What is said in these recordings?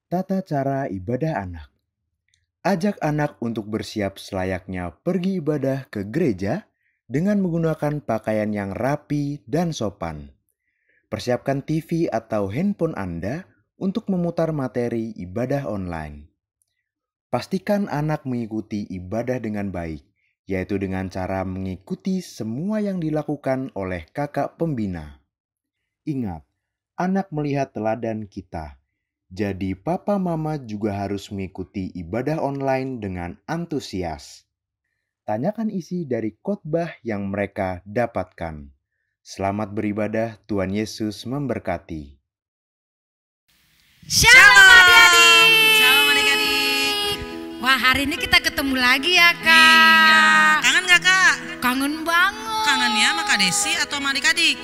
Tata cara ibadah anak. Ajak anak untuk bersiap selayaknya pergi ibadah ke gereja dengan menggunakan pakaian yang rapi dan sopan. Persiapkan TV atau handphone Anda untuk memutar materi ibadah online. Pastikan anak mengikuti ibadah dengan baik, yaitu dengan cara mengikuti semua yang dilakukan oleh kakak pembina. Ingat, anak melihat teladan kita. Jadi papa mama juga harus mengikuti ibadah online dengan antusias. Tanyakan isi dari khotbah yang mereka dapatkan. Selamat beribadah, Tuhan Yesus memberkati. Shalom adik-adik. Shalom adik-adik. Wah, hari ini kita ketemu lagi ya Kak. Iya, kangen gak Kak? Kangen banget. Kangennya sama Kak Desi atau sama adik-adik?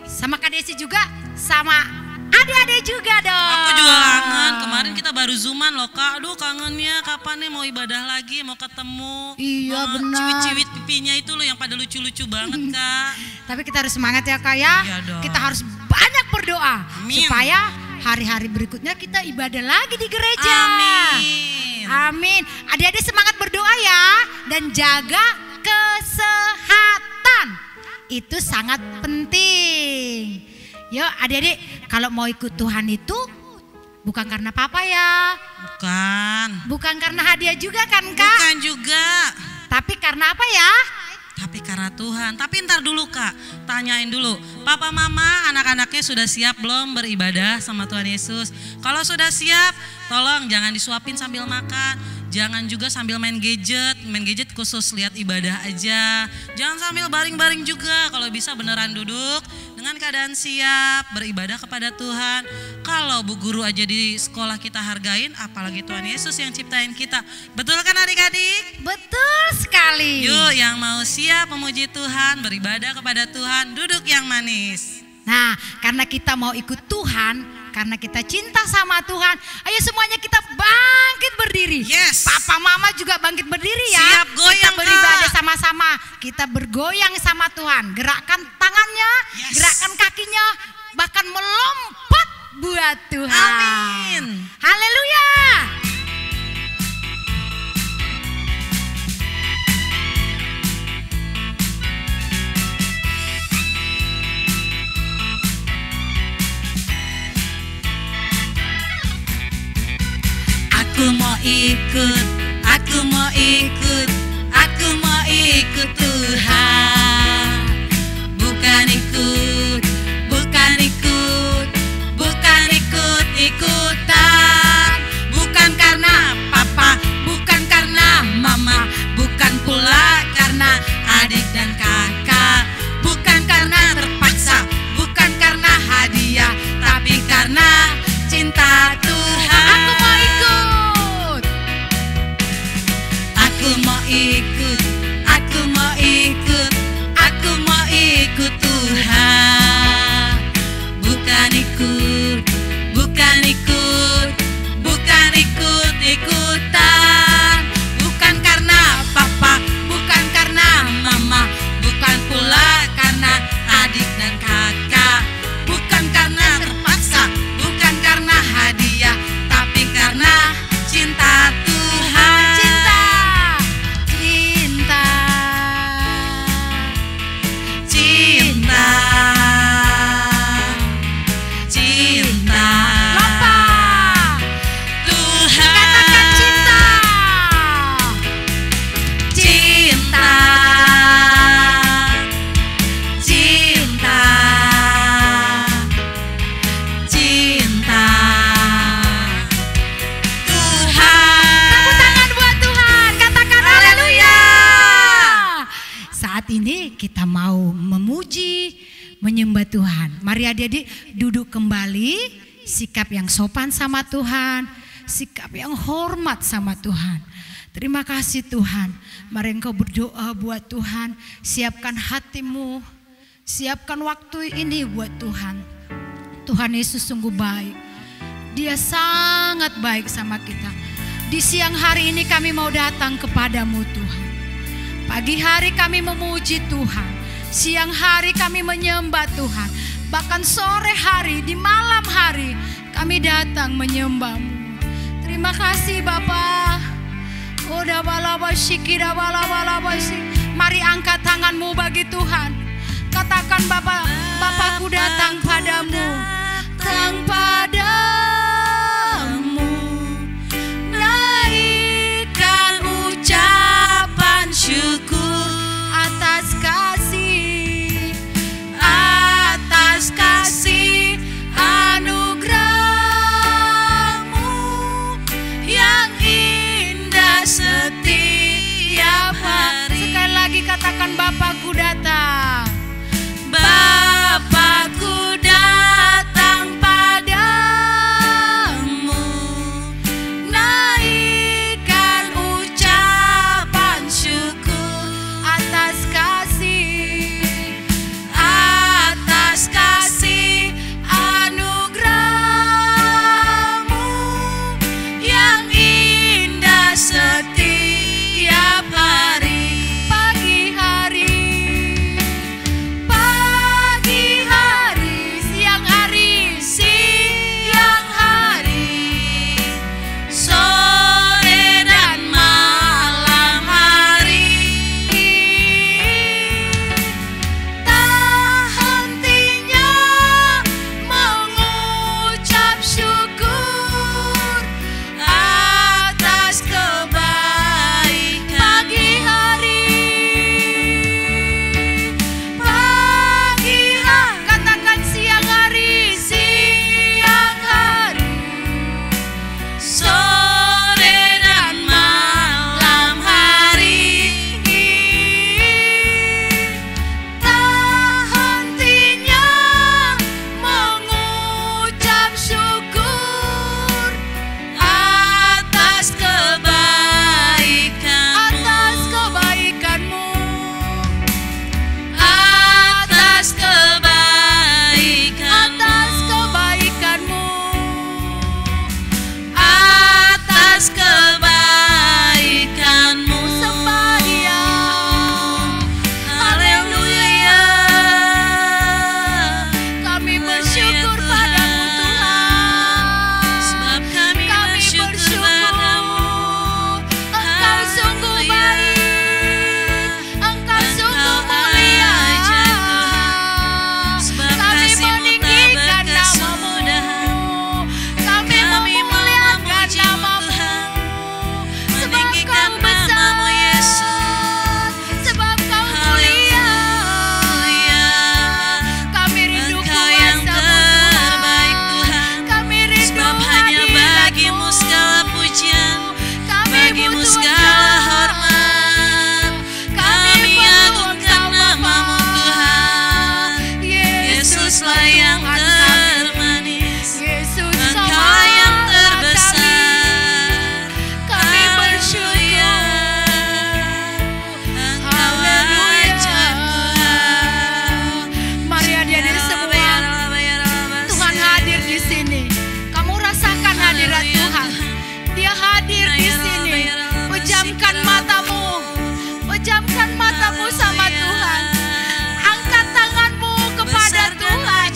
Sama Kak Desi juga, sama adik-adik juga dong. Aku juga kangen, kemarin kita baru zooman loh Kak. Aduh kangennya kapan nih mau ibadah lagi, mau ketemu. Iya, benar. Ciwit-ciwit pipinya itu loh yang pada lucu-lucu banget Kak. Tapi kita harus semangat ya Kak ya. Iya dong. Kita harus banyak berdoa. Amin. Supaya hari-hari berikutnya kita ibadah lagi di gereja. Amin. Amin. Adik-adik semangat berdoa ya. Dan jaga kesehatan. Itu sangat penting. Yuk adik-adik, kalau mau ikut Tuhan itu bukan karena papa ya. Bukan. Bukan karena hadiah juga kan Kak. Bukan juga. Tapi karena apa ya? Tapi karena Tuhan. Tapi ntar dulu Kak, tanyain dulu. Papa mama anak-anaknya sudah siap belum beribadah sama Tuhan Yesus? Kalau sudah siap, tolong jangan disuapin sambil makan. Jangan juga sambil main gadget khusus lihat ibadah aja. Jangan sambil baring-baring juga, kalau bisa beneran duduk dengan keadaan siap beribadah kepada Tuhan. Kalau bu guru aja di sekolah kita hargain, apalagi Tuhan Yesus yang ciptain kita. Betul kan adik-adik? Betul sekali. Yuk yang mau siap memuji Tuhan, beribadah kepada Tuhan, duduk yang manis. Nah, karena kita mau ikut Tuhan, karena kita cinta sama Tuhan, ayo semuanya kita bangkit berdiri. Yes. Papa mama juga bangkit berdiri ya. Siap goyang, kita beribadah Kak. sama-sama. Kita bergoyang sama Tuhan. Gerakkan tangannya, Yes. gerakkan kakinya, bahkan melompat buat Tuhan. Amin. Haleluya. Aku mau ikut, aku mau ikut, aku mau ikut Tuhan. Bukan ikut, bukan ikut, bukan ikut-ikutan. Bukan karena papa, bukan karena mama, bukan pula karena adik dan kakak. Bukan karena terpaksa, bukan karena hadiah, tapi karena cinta Tuhan. Aku mau ikut. Aku mau ikut, aku mau ikut, aku mau ikut Tuhan. Bukan ikut, bukan ikut, bukan ikut-ikutan. Bukan karena papa, bukan karena mama, bukan pula karena adik dan kakak. Bukan karena terpaksa, bukan karena hadiah, tapi karena cinta Tuhan. Cinta. Cinta. Cinta, cinta, Lompat. Tuhan. Katakan cinta. Cinta, cinta, cinta, Tuhan. Tepuk tangan buat Tuhan. Katakan haleluya. Saat ini kita mau memuji, menyembah Tuhan. Mari adik-adik duduk kembali. Sikap yang sopan sama Tuhan. Sikap yang hormat sama Tuhan. Terima kasih Tuhan. Mari engkau berdoa buat Tuhan. Siapkan hatimu. Siapkan waktu ini buat Tuhan. Tuhan Yesus sungguh baik. Dia sangat baik sama kita. Di siang hari ini kami mau datang kepadamu Tuhan. Pagi hari kami memuji Tuhan. Siang hari kami menyembah Tuhan. Bahkan sore hari, di malam hari kami datang menyembah-Mu. Terima kasih Bapa. Udah balabashiki, mari angkat tanganmu bagi Tuhan. Katakan Bapa, Bapakku datang padamu, datang padamu, naikkan ucapan syukur atas kasih anugerah-Mu yang indah setiap hari. Sekali lagi katakan Bapakku datang. Bapakku datang padamu, naikkan ucapan syukur atas kasih anugerah-Mu yang indah setiap hari. Sama Tuhan, angkat tanganmu kepada Tuhan.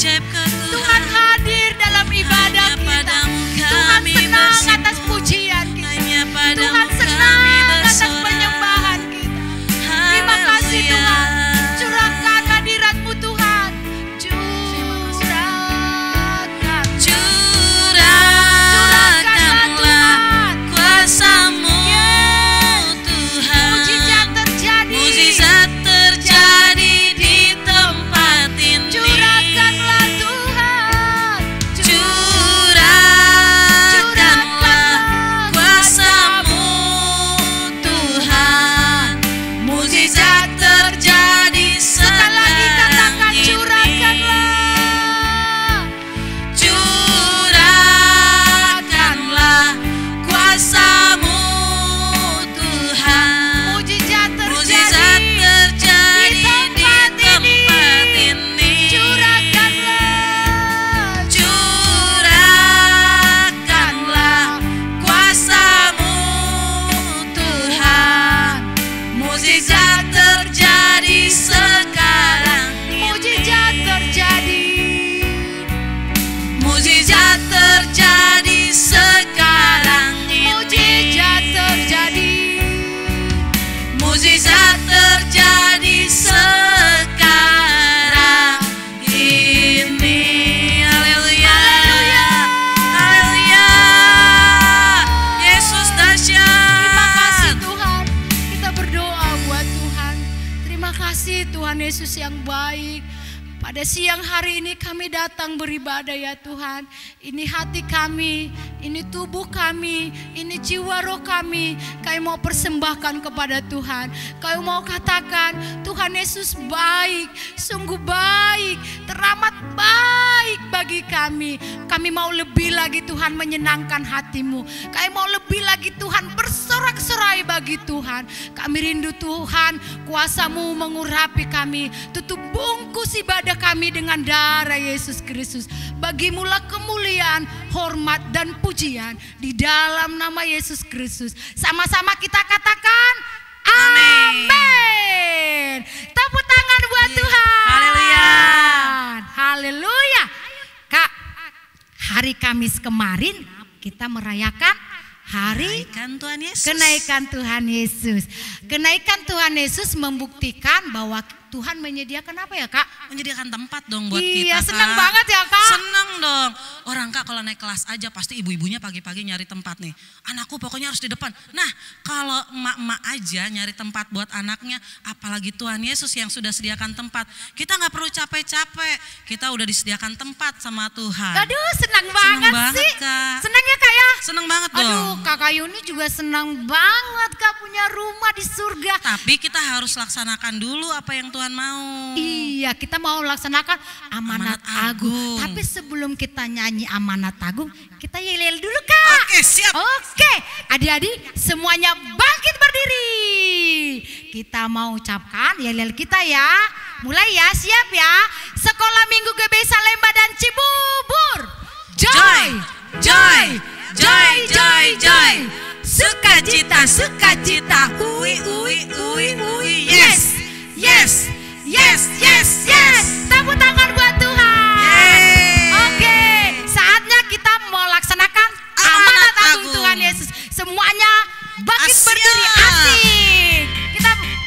Yesus yang baik. Pada siang hari ini kami datang beribadah ya Tuhan. Ini hati kami, ini tubuh kami, ini jiwa roh kami. Kami mau persembahkan kepada Tuhan. Kami mau katakan Tuhan Yesus baik, sungguh baik, teramat baik bagi kami. Kami mau lebih lagi Tuhan menyenangkan hati-Mu. Kami mau lebih lagi Tuhan bersorak-sorai bagi Tuhan. Kami rindu Tuhan, kuasa-Mu mengurapi kami. Tutup bungkus ibadah kami dengan darah Yesus Kristus. Bagimulah kemuliaan, hormat dan pujian di dalam nama Yesus Kristus. Sama-sama kita katakan amin. Tepuk tangan buat Tuhan. Haleluya. Haleluya. Kak, hari Kamis kemarin kita merayakan hari Kenaikan Tuhan Yesus. kenaikan Tuhan Yesus. Kenaikan Tuhan Yesus membuktikan bahwa Tuhan menyediakan apa ya Kak? Menyediakan tempat dong buat Iya, kita. senang Kak. banget ya, Kak. Senang dong. Orang Kak kalau naik kelas aja pasti ibu-ibunya pagi-pagi nyari tempat nih. Anakku pokoknya harus di depan. Nah kalau emak-emak aja nyari tempat buat anaknya, apalagi Tuhan Yesus yang sudah sediakan tempat. Kita nggak perlu capek-capek. Kita udah disediakan tempat sama Tuhan. Aduh, senang banget sih. Kak. Senang ya Kak ya? Senang banget Aduh, dong. Kakak Yuni juga senang banget Kak punya rumah di surga. Tapi kita harus laksanakan dulu apa yang Tuhan mau. Iya, kita mau laksanakan amanat Amanat agung. agung. Tapi sebelum kita nyanyi amanat agung, kita yel-yel dulu Kak. Oke, siap. Oke, adik-adik semuanya bangkit berdiri. Kita mau ucapkan yel-yel kita ya. Mulai ya, siap ya. Sekolah Minggu GB Salemba dan Cibubur. Joy, joy, joy, joy, joy. Sukacita, sukacita. Ui, ui, ui, ui. Yes, yes, yes, yes, yes. Tepuk tangan buat Tuhan. Yeay. Oke, saatnya kita mau laksanakan amanat agung Tuhan Yesus. Semuanya bangkit Siap. berdiri, asik.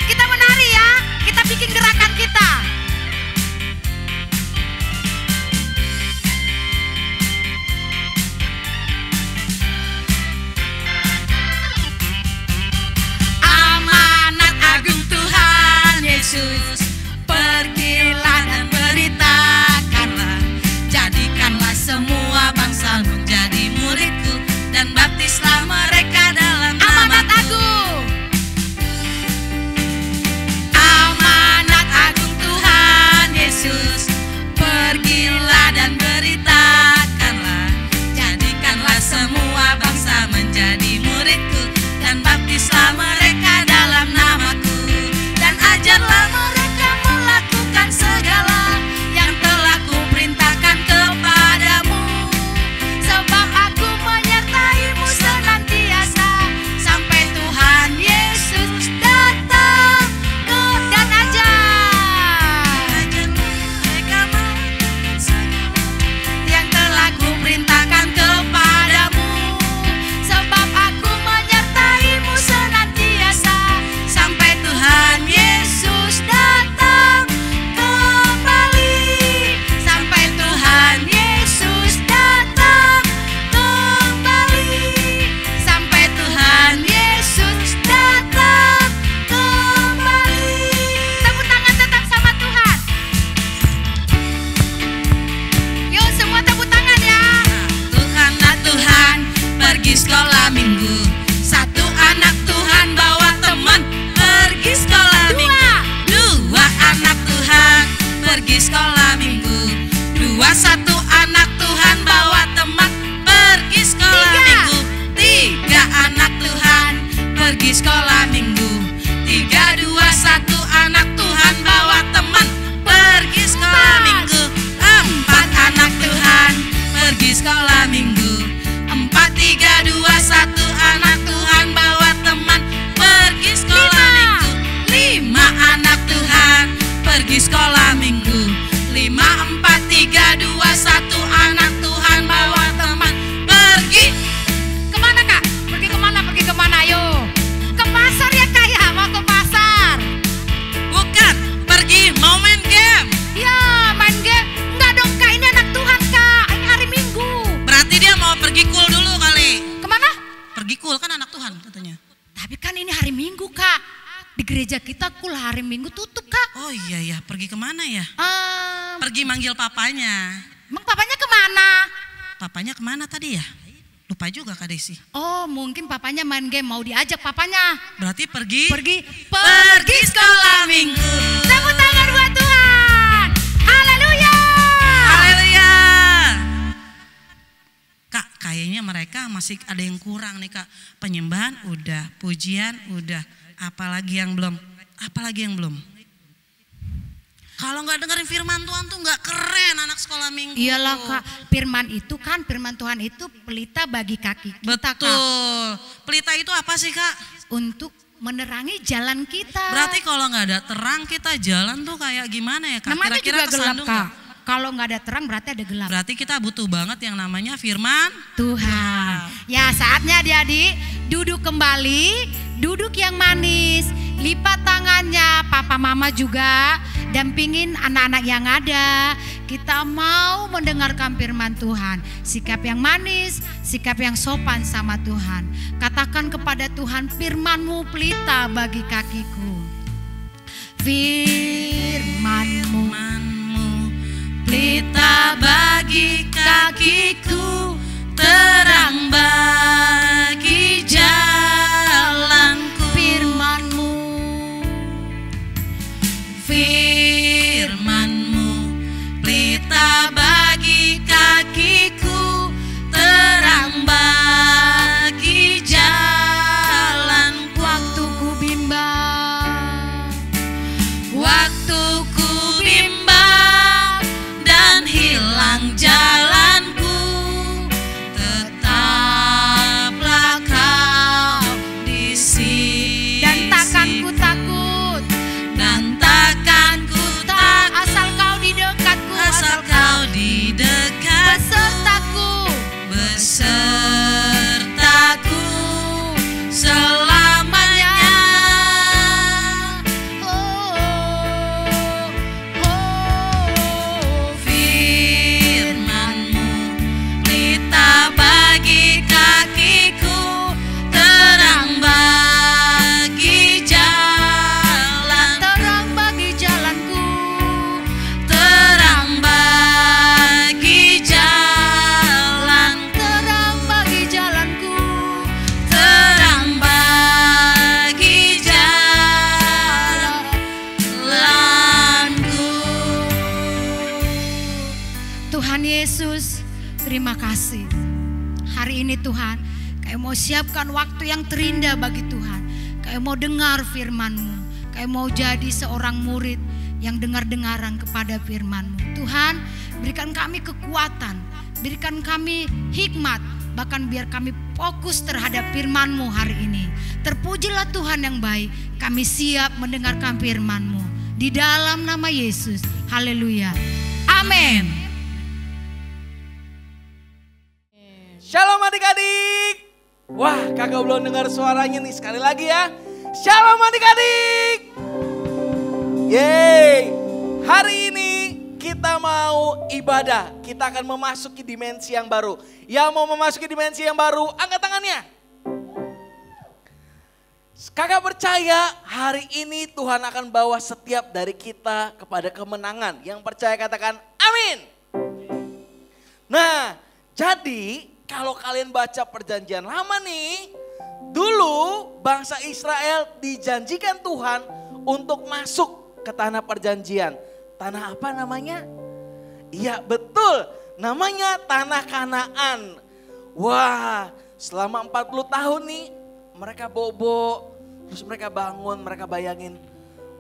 Kita menari ya. Kita bikin gerakan kita. Amanat agung Tuhan Yesus, pergilah dan beritakanlah, jadikanlah semua bangsa menjadi muridku, dan baptislah mereka dalam amanat agung. Amanat agung Tuhan Yesus, pergilah dan beritakanlah, jadikanlah semua bangsa menjadi muridku, dan baptislah mereka dalam namaku, dan ajarlah mereka melakukan segala yang telah kuperintahkan kepadamu, sebab aku menyertaimu senantiasa sampai Tuhan Yesus datang. Dan ajar Mereka melakukan segala yang telah kuperintahkan kepadamu, sebab aku menyertaimu senantiasa sampai Tuhan Yesus datang kembali, sampai Tuhan Yesus datang kembali, sampai Tuhan Yesus datang kembali. Tepuk tangan tetap sama Tuhan. Yuk semua tepuk tangan ya. Tuhan dan Tuhan pergi sekolah minggu. Satu anak Tuhan bawa teman pergi sekolah minggu. Dua anak Tuhan pergi sekolah minggu. Satu anak Tuhan bawa teman pergi sekolah minggu. Tiga anak Tuhan pergi sekolah minggu. Satu anak Tuhan bawa teman pergi sekolah minggu. Empat anak Tuhan pergi sekolah minggu. 1 anak Tuhan bawa teman pergi sekolah minggu. 5 anak Tuhan pergi sekolah minggu. 5, 4, 3, 2, 1 anak Tuhan bawa teman pergi. Kemana Kak? Pergi kemana? Pergi kemana? Ayo. Ke pasar ya Kak ya? Mau ke pasar? Bukan, pergi mau main game. Ya main game. Enggak dong Kak, ini anak Tuhan Kak. Ini hari Minggu. Berarti dia mau pergi cool dulu kali. Kemana? Pergi cool kan anak Tuhan katanya. Tapi kan ini hari Minggu Kak. di gereja kita hari Minggu tutup Kak. Oh iya, pergi kemana ya? Pergi manggil papanya. Emang papanya kemana? Papanya kemana tadi ya? Lupa juga Kak Desi. Oh mungkin papanya main game, mau diajak papanya. Berarti pergi sekolah Minggu. Tepuk tangan buat Tuhan. Haleluya. Haleluya. Kak, kayaknya mereka masih ada yang kurang nih Kak. Penyembahan udah, pujian udah. Apalagi yang belum? Kalau nggak dengerin firman Tuhan tuh nggak keren anak sekolah minggu. Iyalah Kak, firman Tuhan itu pelita bagi kaki kita. Betul. Kak. Pelita itu apa sih Kak? Untuk menerangi jalan kita. Berarti kalau nggak ada terang kita jalan tuh kayak gimana ya Kak? Namanya Kira-kira juga gelap kesandung Kak. nggak? Kalau nggak ada terang berarti ada gelap. Berarti kita butuh banget yang namanya firman Tuhan. Ya saatnya adik-adik duduk kembali, duduk yang manis, lipat tangannya, papa mama juga dampingin anak-anak yang ada. Kita mau mendengarkan firman Tuhan, sikap yang manis, sikap yang sopan sama Tuhan. Katakan kepada Tuhan, firman-Mu pelita bagi kakiku. Firman-Mu pelita bagi kakiku, terang bagi jalanku. Firman-Mu, firman-Mu pelita bagi kakiku, terang bagi jalanku. Waktu ku bimbang dan hilang jalanku, tetaplah Kau di sisiku. Dan takkan ku takut, asal Kau di dekatku, asal Kau di dekatku, besertaku selamanya. Firman-Mu pelita bagi kakiku, terang bagi jalan, terang bagi jalanku, terang bagi jalan, terang bagi jalanku. terang bagi jalanku. Tuhan Yesus, terima kasih. Hari ini Tuhan, Kau mau siapkan waktu yang terindah bagi Tuhan. Kau mau dengar firman-Mu. Kau mau jadi seorang murid yang dengar-dengaran kepada firman-Mu. Tuhan, berikan kami kekuatan, berikan kami hikmat, bahkan biar kami fokus terhadap firman-Mu hari ini. Terpujilah Tuhan yang baik, kami siap mendengarkan firman-Mu. Di dalam nama Yesus, haleluya. Amin. Shalom adik-adik. Wah, kakak belum dengar suaranya nih, sekali lagi ya. Shalom adik-adik. Yeay. Hari ini kita mau ibadah. Kita akan memasuki dimensi yang baru. Yang mau memasuki dimensi yang baru, angkat tangannya. Kakak percaya hari ini Tuhan akan bawa setiap dari kita kepada kemenangan. Yang percaya katakan amin. Nah, jadi kalau kalian baca perjanjian lama nih, dulu bangsa Israel dijanjikan Tuhan untuk masuk ke tanah perjanjian. Tanah apa namanya? Iya betul, namanya tanah Kanaan. Wah, selama 40 tahun nih mereka bobo, terus mereka bangun, mereka bayangin,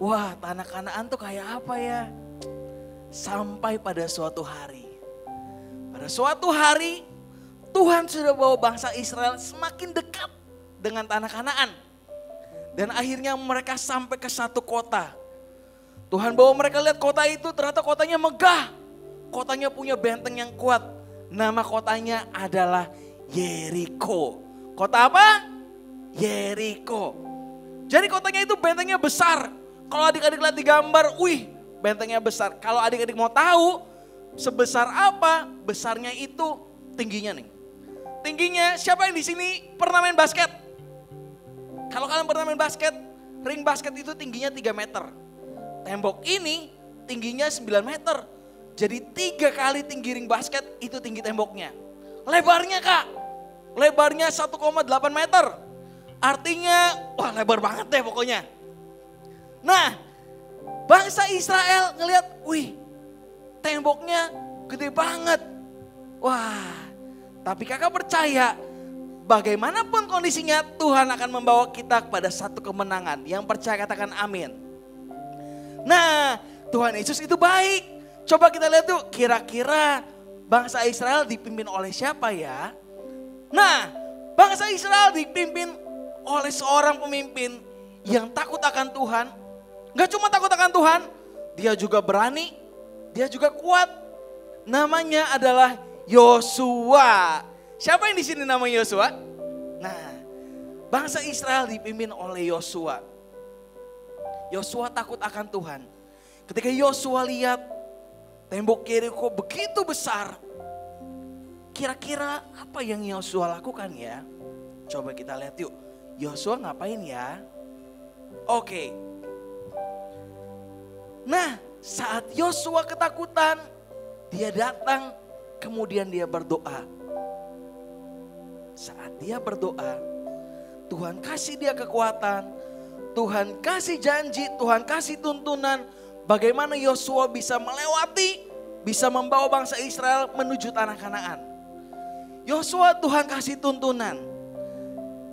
wah tanah Kanaan tuh kayak apa ya? Sampai pada suatu hari. Pada suatu hari Tuhan sudah bawa bangsa Israel semakin dekat dengan tanah Kanaan. Dan akhirnya mereka sampai ke satu kota. Tuhan bawa mereka lihat kota itu, ternyata kotanya megah. Kotanya punya benteng yang kuat. Nama kotanya adalah Yeriko. Kota apa? Yeriko. Jadi kotanya itu bentengnya besar. Kalau adik-adik lihat di gambar, wih bentengnya besar. Kalau adik-adik mau tahu sebesar apa, besarnya itu tingginya nih. Tingginya, siapa yang di sini pernah main basket? Kalau kalian pernah main basket, ring basket itu tingginya 3 meter. Tembok ini tingginya 9 meter. Jadi 3 kali tinggi ring basket itu tinggi temboknya. Lebarnya Kak, lebarnya 1,8 meter. Artinya, wah lebar banget deh pokoknya. Nah, bangsa Israel ngelihat, wih temboknya gede banget. Wah, tapi kakak percaya bagaimanapun kondisinya Tuhan akan membawa kita kepada satu kemenangan. Yang percaya katakan amin. Nah, Tuhan Yesus itu baik. Coba kita lihat tuh kira-kira bangsa Israel dipimpin oleh siapa ya? Nah, bangsa Israel dipimpin oleh seorang pemimpin yang takut akan Tuhan. Gak cuma takut akan Tuhan, dia juga berani, dia juga kuat. Namanya adalah Yosua. Siapa yang di sini namanya Yosua? Nah, bangsa Israel dipimpin oleh Yosua. Yosua takut akan Tuhan. Ketika Yosua lihat tembok Yeriko begitu besar, kira-kira apa yang Yosua lakukan ya? Coba kita lihat yuk. Yosua ngapain ya? Oke. Nah, saat Yosua ketakutan, dia datang, kemudian dia berdoa. Saat dia berdoa, Tuhan kasih dia kekuatan, Tuhan kasih janji, Tuhan kasih tuntunan bagaimana Yosua bisa melewati, bisa membawa bangsa Israel menuju tanah Kanaan. Yosua Tuhan kasih tuntunan.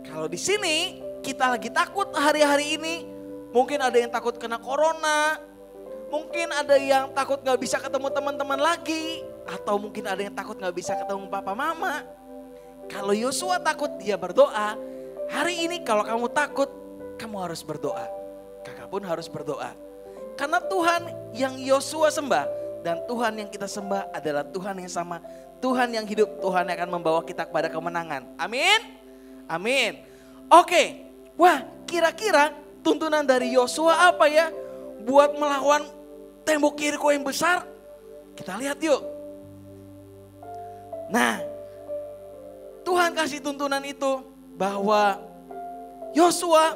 Kalau di sini kita lagi takut hari-hari ini, mungkin ada yang takut kena corona, mungkin ada yang takut gak bisa ketemu teman-teman lagi, atau mungkin ada yang takut gak bisa ketemu papa mama. Kalau Yosua takut dia berdoa, hari ini kalau kamu takut kamu harus berdoa. Kakak pun harus berdoa. Karena Tuhan yang Yosua sembah dan Tuhan yang kita sembah adalah Tuhan yang sama. Tuhan yang hidup, Tuhan yang akan membawa kita kepada kemenangan. Amin. Amin. Oke, wah kira-kira tuntunan dari Yosua apa ya? Buat melawan tembok Yeriko yang besar. Kita lihat yuk. Nah, Tuhan kasih tuntunan itu bahwa Yosua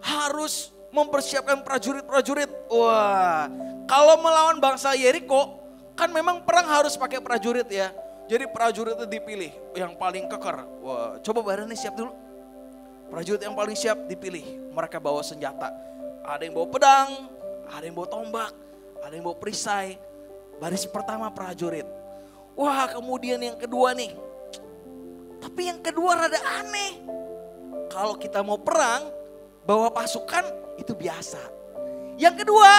harus mempersiapkan prajurit-prajurit. Wah, kalau melawan bangsa Yeriko kan memang perang harus pakai prajurit ya. Jadi prajurit itu dipilih yang paling keker. Wah, coba badannya siap dulu. Prajurit yang paling siap dipilih. Mereka bawa senjata. Ada yang bawa pedang, ada yang bawa tombak, ada yang bawa perisai. Baris pertama prajurit. Wah, kemudian yang kedua nih. Tapi yang kedua rada aneh. Kalau kita mau perang, bawa pasukan itu biasa. Yang kedua,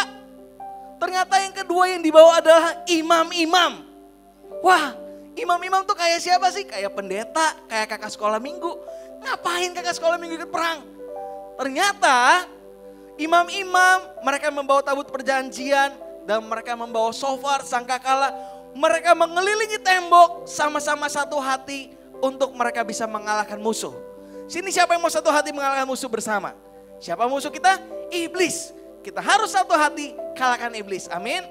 ternyata yang kedua yang dibawa adalah imam-imam. Wah, imam-imam tuh kayak siapa sih? Kayak pendeta, kayak kakak sekolah minggu. Ngapain kakak sekolah minggu ikut perang? Ternyata imam-imam mereka membawa tabut perjanjian dan mereka membawa shofar, sangkakala. Mereka mengelilingi tembok sama-sama satu hati untuk mereka bisa mengalahkan musuh. Sini siapa yang mau satu hati mengalahkan musuh bersama? Siapa musuh kita? Iblis. Kita harus satu hati kalahkan iblis. Amin.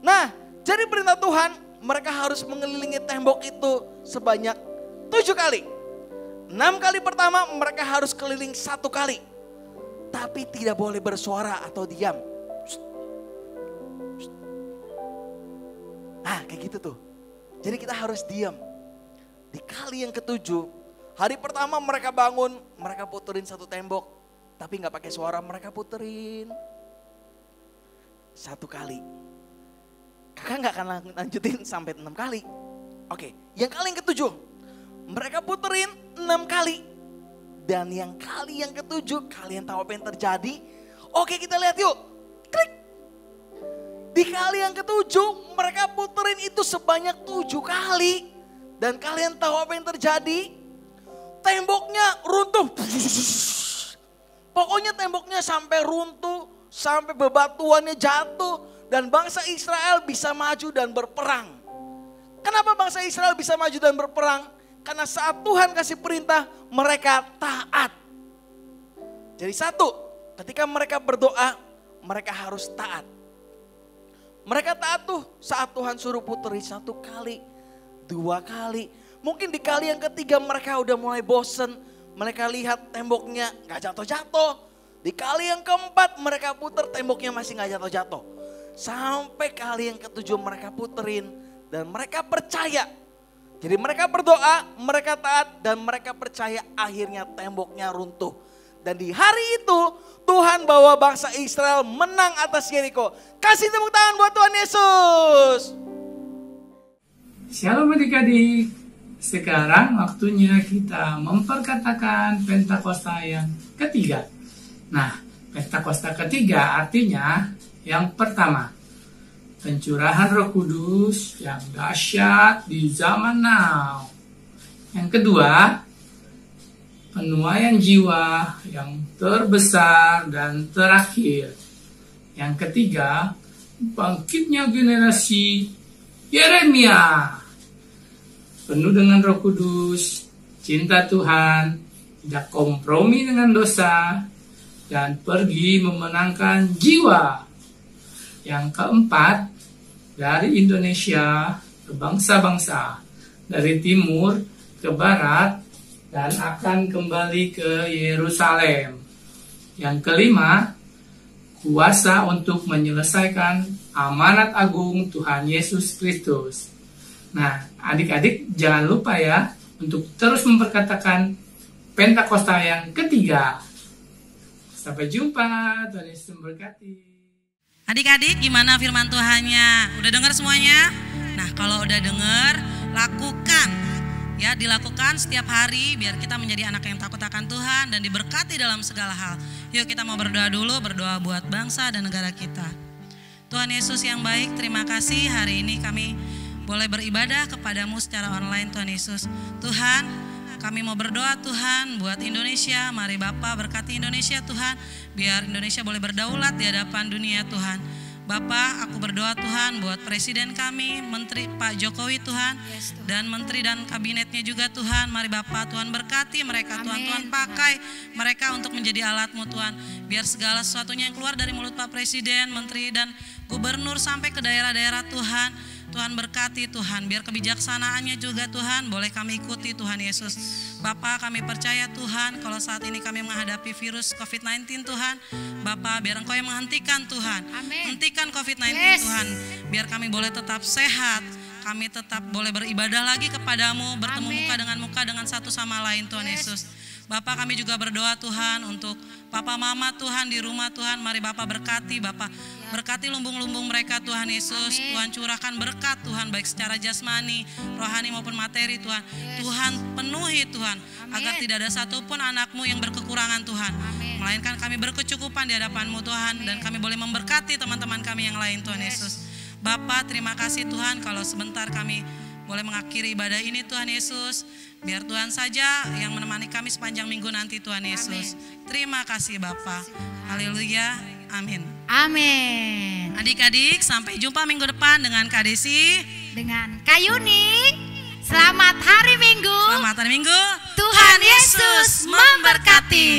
Nah, jadi perintah Tuhan, mereka harus mengelilingi tembok itu sebanyak 7 kali. 6 kali pertama mereka harus keliling 1 kali. Tapi tidak boleh bersuara atau diam. Ah, kayak gitu tuh. Jadi kita harus diam. Di kali yang ke-7, hari pertama mereka bangun, mereka puterin 1 tembok. Tapi gak pakai suara, mereka puterin 1 kali. Kakak gak akan lanjutin sampai 6 kali. Oke, yang kali yang ke-7, mereka puterin 6 kali. Dan yang kali yang ke-7, kalian tahu apa yang terjadi? Oke, kita lihat yuk. Klik. Di kali yang ke-7, mereka puterin itu sebanyak 7 kali. Dan kalian tahu apa yang terjadi? Temboknya runtuh. Pokoknya temboknya sampai runtuh, sampai bebatuannya jatuh. Dan bangsa Israel bisa maju dan berperang. Kenapa bangsa Israel bisa maju dan berperang? Karena saat Tuhan kasih perintah, mereka taat. Jadi satu, ketika mereka berdoa, mereka harus taat. Mereka taat tuh saat Tuhan suruh puteri 1 kali. 2 kali, mungkin di kali yang ketiga mereka udah mulai bosen. Mereka lihat temboknya gak jatuh-jatuh. Di kali yang keempat mereka puter, temboknya masih gak jatuh-jatuh. Sampai kali yang ketujuh mereka puterin dan mereka percaya. Jadi mereka berdoa, mereka taat dan mereka percaya, akhirnya temboknya runtuh. Dan di hari itu Tuhan bawa bangsa Israel menang atas Yeriko. Kasih tepuk tangan buat Tuhan Yesus. Shalom adik-adik. Sekarang waktunya kita memperkatakan Pentakosta yang ketiga. Nah, Pentakosta ketiga artinya yang pertama, pencurahan Roh Kudus yang dahsyat di zaman now. Yang kedua, penuaian jiwa yang terbesar dan terakhir. Yang ketiga, bangkitnya generasi Yeremia. Penuh dengan Roh Kudus, cinta Tuhan, tidak kompromi dengan dosa, dan pergi memenangkan jiwa. Yang keempat, dari Indonesia ke bangsa-bangsa, dari timur ke barat, dan akan kembali ke Yerusalem. Yang kelima, kuasa untuk menyelesaikan amanat agung Tuhan Yesus Kristus. Nah, adik-adik jangan lupa ya untuk terus memperkatakan Pentakosta yang ketiga. Sampai jumpa, Tuhan Yesus memberkati. Adik-adik gimana firman Tuhannya? Udah dengar semuanya? Nah kalau udah dengar, lakukan. Ya dilakukan setiap hari biar kita menjadi anak yang takut akan Tuhan dan diberkati dalam segala hal. Yuk kita mau berdoa dulu, berdoa buat bangsa dan negara kita. Tuhan Yesus yang baik, terima kasih hari ini kami boleh beribadah kepadamu secara online Tuhan Yesus. Tuhan, kami mau berdoa Tuhan buat Indonesia. Mari Bapa berkati Indonesia Tuhan. Biar Indonesia boleh berdaulat di hadapan dunia Tuhan. Bapak, aku berdoa Tuhan buat Presiden kami, Menteri Pak Jokowi Tuhan. Dan Menteri dan Kabinetnya juga Tuhan. Mari Bapak Tuhan berkati mereka Tuhan. Tuhan pakai mereka untuk menjadi alat-Mu Tuhan. Biar segala sesuatunya yang keluar dari mulut Pak Presiden, Menteri dan Gubernur sampai ke daerah-daerah Tuhan. Tuhan berkati Tuhan, biar kebijaksanaannya juga Tuhan boleh kami ikuti Tuhan Yesus. Bapak kami percaya Tuhan kalau saat ini kami menghadapi virus COVID-19 Tuhan. Bapak biar Engkau yang menghentikan Tuhan. Amin. Hentikan COVID-19 Tuhan, biar kami boleh tetap sehat. Kami tetap boleh beribadah lagi kepadamu, bertemu muka dengan satu sama lain Tuhan Yesus. Bapak kami juga berdoa Tuhan untuk Papa Mama Tuhan di rumah Tuhan. Mari Bapak berkati, Bapak berkati lumbung-lumbung mereka Tuhan Yesus. Tuhan curahkan berkat Tuhan baik secara jasmani, rohani maupun materi Tuhan. Tuhan penuhi Tuhan agar tidak ada satupun anakmu yang berkekurangan Tuhan. Melainkan kami berkecukupan di hadapan-Mu Tuhan. Dan kami boleh memberkati teman-teman kami yang lain Tuhan Yesus. Bapak terima kasih Tuhan kalau sebentar kami boleh mengakhiri ibadah ini Tuhan Yesus. Biar Tuhan saja yang menemani kami sepanjang minggu nanti Tuhan Yesus. Terima kasih Bapa. Haleluya. Amin. Amin. Adik-adik sampai jumpa minggu depan dengan Kak Desi. Dengan Kak Yuni. Selamat hari Minggu. Selamat hari Minggu. Tuhan Yesus memberkati.